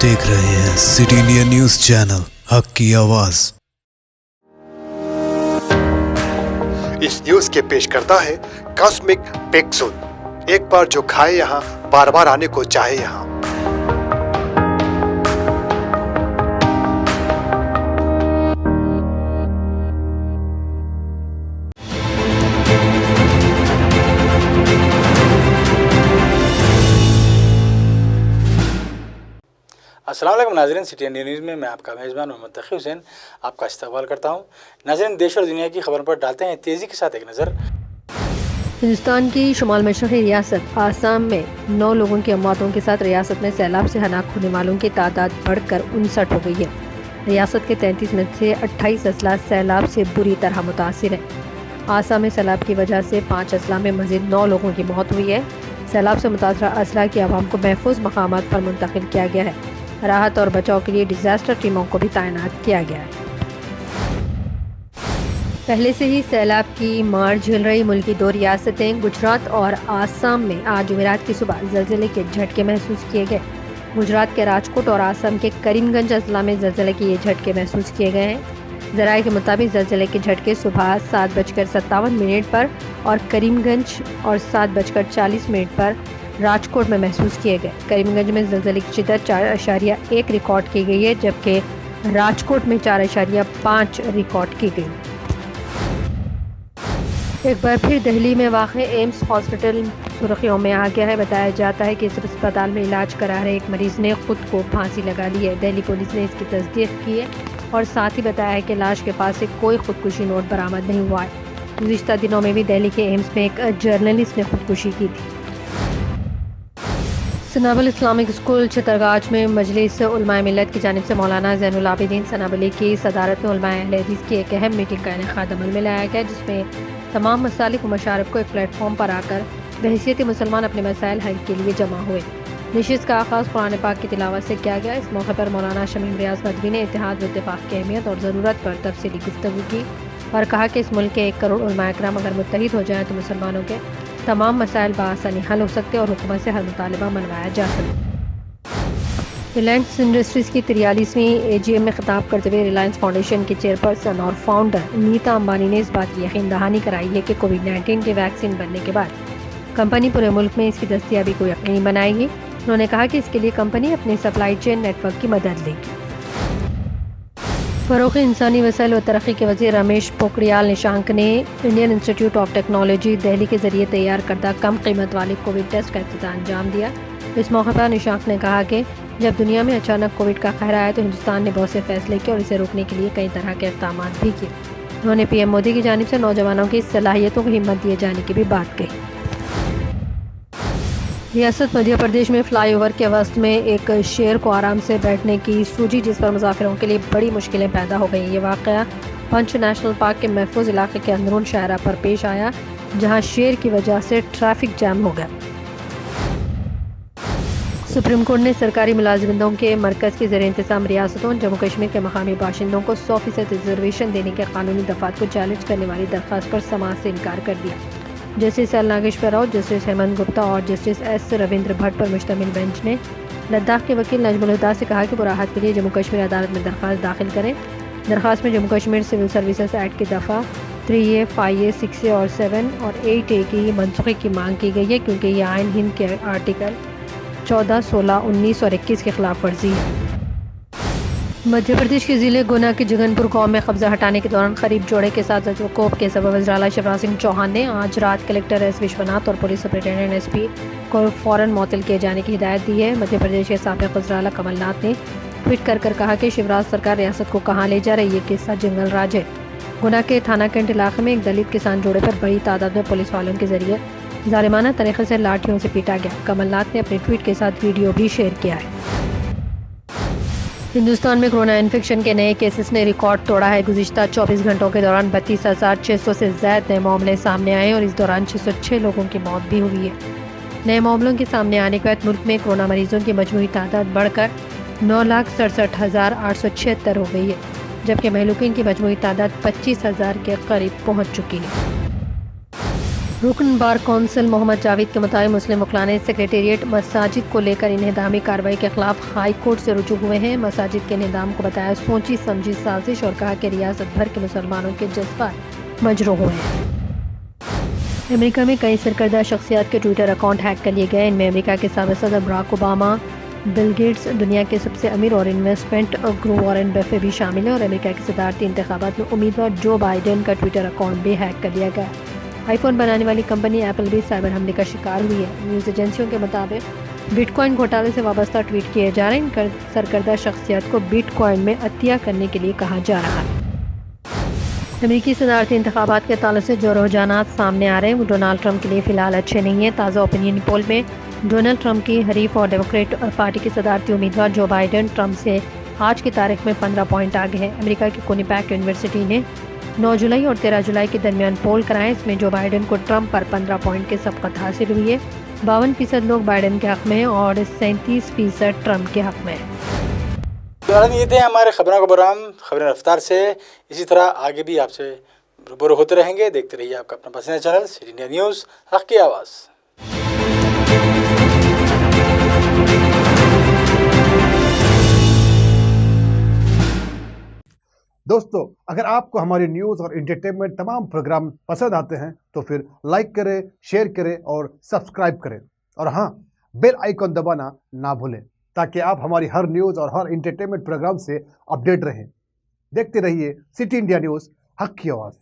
देख रहे हैं सिटी इंडिया न्यूज चैनल, हक की आवाज। इस न्यूज के पेश करता है कॉस्मिक पिक्सल। एक बार जो खाए यहाँ, बार बार आने को चाहे यहाँ। अस्सलाम वालेकुम नाज़रीन, सिटी इंडिया न्यूज़ में मैं आपका मेज़बान मोहम्मद तक़ी हुसैन आपका इस्तकबाल करता हूँ। नाज़रीन, देश और दुनिया की खबर पर डालते हैं तेज़ी के साथ एक नज़र। हिंदुस्तान की शुमाल मशरक़ी रियासत आसाम में 9 लोगों की अमवातों के साथ रियासत में सैलाब से हलाक होने वालों की तादाद बढ़कर 59 हो गई है। रियासत के 33 में से 28 अजला सैलाब से बुरी तरह मुतासिर हैं। आसाम में सैलाब की वजह से 5 अजला में मज़ीद 9 लोगों की मौत हुई है। सैलाब से मुतासरा अजला की आवाम को महफूज मकामात पर मुंतकिल किया गया है। राहत और बचाव के लिए डिजास्टर टीमों को भी तैनात किया गया है। पहले से ही सैलाब की मार झेल रही मुल्क की 2 रियासतें गुजरात और आसाम में आज जुमेरात की सुबह ज़लज़ले के झटके महसूस किए गए। गुजरात के राजकोट और आसाम के करीमगंज अजला में ज़लज़ले के ये झटके महसूस किए गए हैं। ज़राए के मुताबिक ज़लज़ले के झटके सुबह 7:57 पर और करीमगंज और 7:40 पर राजकोट में महसूस किए गए। करीमगंज में ज़लज़ले की शिद्दत 4.1 रिकॉर्ड की गई है, जबकि राजकोट में 4.5 रिकॉर्ड की गई। एक बार फिर दिल्ली में वाक़े एम्स हॉस्पिटल सुर्खियों में आ गया है। बताया जाता है कि इस अस्पताल में इलाज करा रहे एक मरीज़ ने खुद को फांसी लगा ली है। दिल्ली पुलिस ने इसकी तस्दीक की है और साथ ही बताया है कि लाश के पास से कोई खुदकुशी नोट बरामद नहीं हुआ है। गुज़िश्ता दिनों में भी दिल्ली के एम्स में एक जर्नलिस्ट ने खुदकुशी की थी। सनाबल इस्लामिक स्कूल छतरगाछ में मजलिस उलमाए मिल्लत की जानिब से मौलाना ज़ैनुल आबिदीन सनाबली की सदारत में उलमाए अहले हदीस की एक अहम मीटिंग का इनेकाद अमल में लाया गया, जिसमें तमाम मसालिक व मशारिफ को एक प्लेटफॉर्म पर आकर बहैसियत मुसलमान अपने मसाइल हल के लिए जमा हुए। नशिस्त का आगाज़ कुरान पाक की तिलावत से किया गया। इस मौके पर मौलाना शमीम रियाज नदवी ने इत्तेहाद व इत्तेफाक की अहमियत और ज़रूरत पर तफसीली गुफ्तगू की और कहा कि इस मुल्क के 1 करोड़ उलमाए किराम अगर मुत्तहिद हो जाएँ तो मुसलमानों के तमाम मसाइल बआसानी हल हो सकते और हुकूमत से हर मुतालबा मनवाया जा सकता। रिलायंस इंडस्ट्रीज़ की 43वीं AGM में खिताब करते हुए रिलायंस फाउंडेशन की चेयरपर्सन और फाउंडर नीता अंबानी ने इस बात की यकीन दहानी कराई है कि कोविड-19 के वैक्सीन बनने के बाद कंपनी पूरे मुल्क में इसकी दस्तयाबी को यकीनी बनाएगी। उन्होंने कहा कि इसके लिए कंपनी अपने सप्लाई चेन नेटवर्क की मदद लेगी। फ़रोग़ इंसानी वसाइल व तरक्की के वज़ीर रमेश पोखरियाल निशांक ने Indian institute of technology Delhi के ज़रिए तैयार करदा कम कीमत वाले कोविड टेस्ट का इफ्तिताह अंजाम दिया। इस मौके पर निशांक ने कहा कि जब दुनिया में अचानक कोविड का कहर आया तो हिंदुस्तान ने बहुत से फैसले किए और इसे रोकने के लिए कई तरह के इक़दाम भी किए। उन्होंने PM मोदी की जानिब से नौजवानों की सलाहियतों को हिम्मत दिए जाने की भी बात कही। रियासत मध्य प्रदेश में फ्लाईओवर के वस्त में एक शेर को आराम से बैठने की सूझी, जिस पर मुसाफिरों के लिए बड़ी मुश्किलें पैदा हो गई। ये वाक़या पंच नेशनल पार्क के महफूज इलाके के अंदरून शाहरा पर पेश आया, जहां शेर की वजह से ट्रैफिक जैम हो गया। सुप्रीम कोर्ट ने सरकारी मुलाजिमों के मरकज़ के ज़रिए इंतज़ाम रियासतों जम्मू कश्मीर के मकामी बाशिंदों को 100% रिजर्वेशन देने के कानूनी दफ़ात को चैलेंज करने वाली दरख्वास्त पर समाअत से इनकार कर दिया। Justice L Nageswara Rao, justice Hemant Gupta और जस्टिस S रविंद्र भट्ट पर मुश्तमिल बेंच ने लद्दाख के वकील नजमुल हुदा से कहा कि वो राहत के लिए जम्मू कश्मीर अदालत में दरख्वास्त दाखिल करें। दरख्वास्त में Jammu Kashmir civil services act की दफ़ा 3A, 5A, 6A और 7 और 8A की मनसूखी की मांग की गई है, क्योंकि ये आइन हिंद के आर्टिकल 14, 16, 19 और 21 के खिलाफ वर्जी है। मध्य प्रदेश के ज़िले गुना की जगनपुर गांव में कब्जा हटाने के दौरान करीब जोड़े के साथ कोप के सबब वज़ीर-ए-आला शिवराज सिंह चौहान ने आज रात कलेक्टर S विश्वनाथ और पुलिस सुपरिटेंडेंट SP को फ़ौरन मुअत्तल किए जाने की हिदायत दी है। मध्य प्रदेश के साबिक़ वज़ीर-ए-आला कमलनाथ ने ट्वीट कर कहा कि शिवराज सरकार रियासत को कहाँ ले जा रही है, किस्सा जंगल राज है। गुना के थाना कैंट इलाके में एक दलित किसान जोड़े पर बड़ी तादाद में पुलिस वालों के जरिए जालिमाना तरीके से लाठियों से पीटा गया। कमलनाथ ने अपने ट्वीट के साथ वीडियो भी शेयर किया है। हिंदुस्तान में कोरोना इन्फेक्शन के नए केसेस ने रिकॉर्ड तोड़ा है। गुज़िश्ता 24 घंटों के दौरान 32,600 से ज़्यादा नए मामले सामने आए और इस दौरान 606 लोगों की मौत भी हुई है। नए मामलों के सामने आने के बाद मुल्क में कोरोना मरीजों की मजमूई तादाद बढ़कर 9,67,876 हो गई है, जबकि महलूकीन की मजमूई तादाद 25,000 के करीब पहुँच चुकी है। रुकन बार कौंसिल मोहम्मद जावेद के मुताबिक मुस्लिम वकला ने सेक्रेटेरिएट मसाजिद को लेकर इन्हदामी कार्रवाई के खिलाफ हाई कोर्ट से रुजू हुए हैं। मसाजिद के इन्हदाम को बताया सोची समझी साजिश और कहा कि रियासत भर के मुसलमानों के जज्बात मजरूह हुए हैं। अमेरिका में कई सरकर्दा शख्सियात के ट्विटर अकाउंट हैक कर लिए गए। इनमें अमेरिका के साबिक़ सदर बराक ओबामा, बिल गेट्स, दुनिया के सबसे अमीर और इन्वेस्टमेंट गुरु वॉरेन बफे भी शामिल हैं और अमेरिका के सदारती इंतखाबात में उम्मीदवार जो बाइडेन का ट्विटर अकाउंट भी हैक कर लिया गया। आईफोन बनाने वाली कंपनी एप्पल भी साइबर हमले का शिकार हुई है। न्यूज़ एजेंसियों के मुताबिक बिटकॉइन घोटाले से वाबस्ता ट्वीट किए जा रहे हैं। इन सरकर्दा शख्सियत को बिटकॉइन में अतिया करने के लिए कहा जा रहा है। अमेरिकी सदारती इंतखाबात के ताल्लुक से जो रुझानात सामने आ रहे हैं वो डोनाल्ड ट्रंप के लिए फ़िलहाल अच्छे नहीं हैं। ताज़ा ओपिनियन पोल में डोनाल्ड ट्रंप की हरीफ और डेमोक्रेट पार्टी के सदारती उम्मीदवार जो बाइडेन ट्रंप से आज की तारीख में 15 पॉइंट आगे है। अमेरिका की कुनिपैक यूनिवर्सिटी ने 9 जुलाई और 13 जुलाई के दरमियान पोल कराए। इसमें जो बाइडेन को ट्रंप पर 15 पॉइंट की सबकत हासिल हुई है। 52% लोग बाइडेन के हक़ में हैं और 37% ट्रंप के हक़ में हैं। ये थे हमारे खबरों का प्रोग्राम खबरें रफ्तार से। इसी तरह आगे भी आपसे रूबरू होते रहेंगे। देखते रहिए आपका अपना पसंदीदा चैनल सिटी इंडिया न्यूज़, हक़ की आवाज़। दोस्तों, अगर आपको हमारी न्यूज़ और एंटरटेनमेंट तमाम प्रोग्राम पसंद आते हैं तो फिर लाइक करें, शेयर करें और सब्सक्राइब करें। और हाँ, बेल आइकन दबाना ना भूलें ताकि आप हमारी हर न्यूज़ और हर एंटरटेनमेंट प्रोग्राम से अपडेट रहें। देखते रहिए सिटी इंडिया न्यूज़, हक़ की आवाज़।